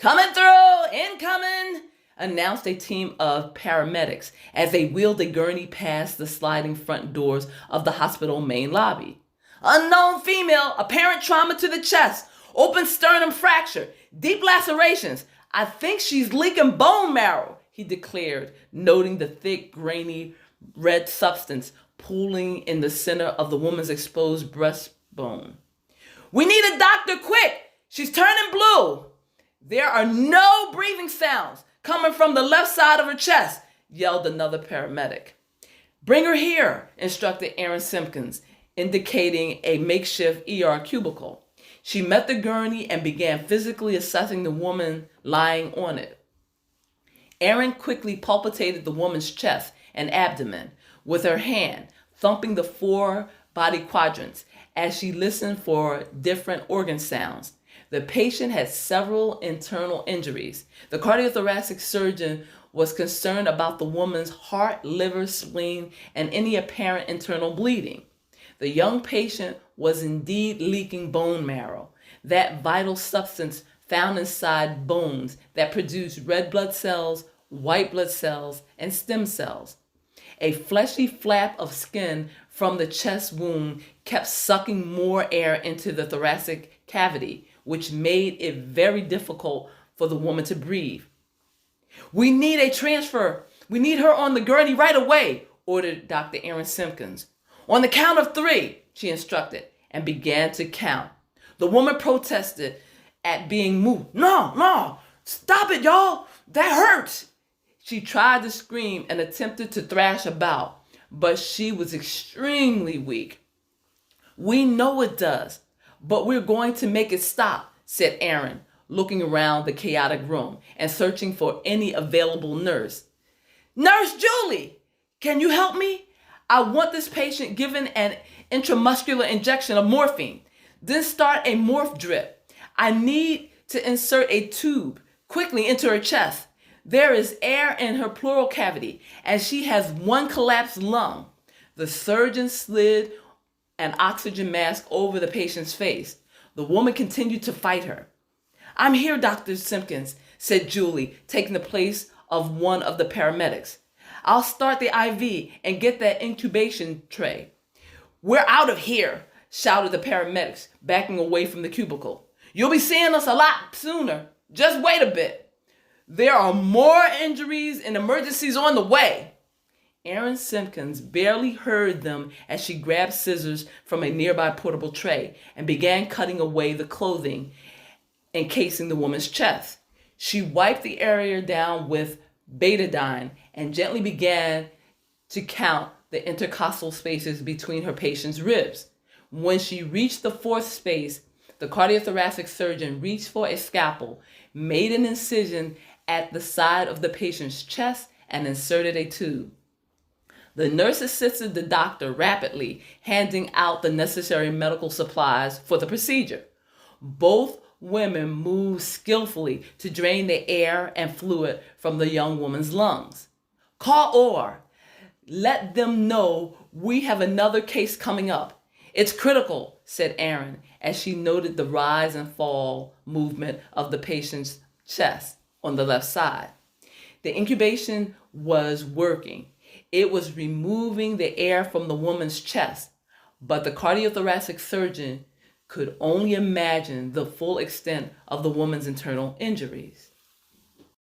Coming through, incoming, announced a team of paramedics as they wheeled a gurney past the sliding front doors of the hospital main lobby. Unknown female, apparent trauma to the chest, open sternum fracture, deep lacerations. I think she's leaking bone marrow, he declared, noting the thick, grainy red substance pooling in the center of the woman's exposed breastbone. We need a doctor quick. She's turning blue. There are no breathing sounds coming from the left side of her chest, yelled another paramedic. Bring her here, instructed Aaron Simpkins, indicating a makeshift ER cubicle. She met the gurney and began physically assessing the woman lying on it. Aaron quickly palpated the woman's chest and abdomen with her hand, thumping the 4 body quadrants as she listened for different organ sounds. The patient had several internal injuries. The cardiothoracic surgeon was concerned about the woman's heart, liver, spleen, and any apparent internal bleeding. The young patient was indeed leaking bone marrow, that vital substance found inside bones that produce red blood cells, white blood cells, and stem cells. A fleshy flap of skin from the chest wound kept sucking more air into the thoracic cavity, which made it very difficult for the woman to breathe. We need a transfer. We need her on the gurney right away, ordered Dr. Aaron Simpkins. On the count of 3, she instructed, and began to count. The woman protested at being moved. No, stop it, y'all. That hurts. She tried to scream and attempted to thrash about, but she was extremely weak. We know it does, but we're going to make it stop, said Aaron, looking around the chaotic room and searching for any available nurse. Nurse Julie, can you help me? I want this patient given an intramuscular injection of morphine. Then start a morph drip. I need to insert a tube quickly into her chest. There is air in her pleural cavity, and she has 1 collapsed lung. The surgeon slid an oxygen mask over the patient's face. The woman continued to fight her. I'm here, Dr. Simpkins, said Julie, taking the place of one of the paramedics. I'll start the IV and get that incubation tray. We're out of here, shouted the paramedics, backing away from the cubicle. You'll be seeing us a lot sooner. Just wait a bit. There are more injuries and emergencies on the way. Aaron Simpkins barely heard them as she grabbed scissors from a nearby portable tray and began cutting away the clothing encasing the woman's chest. She wiped the area down with betadine and gently began to count the intercostal spaces between her patient's ribs. When she reached the 4th space, the cardiothoracic surgeon reached for a scalpel, made an incision at the side of the patient's chest, and inserted a tube. The nurse assisted the doctor rapidly, handing out the necessary medical supplies for the procedure. Both women moved skillfully to drain the air and fluid from the young woman's lungs. Call OR. Let them know we have another case coming up. It's critical, said Aaron, as she noted the rise and fall movement of the patient's chest on the left side. The incubation was working. It was removing the air from the woman's chest, but the cardiothoracic surgeon could only imagine the full extent of the woman's internal injuries.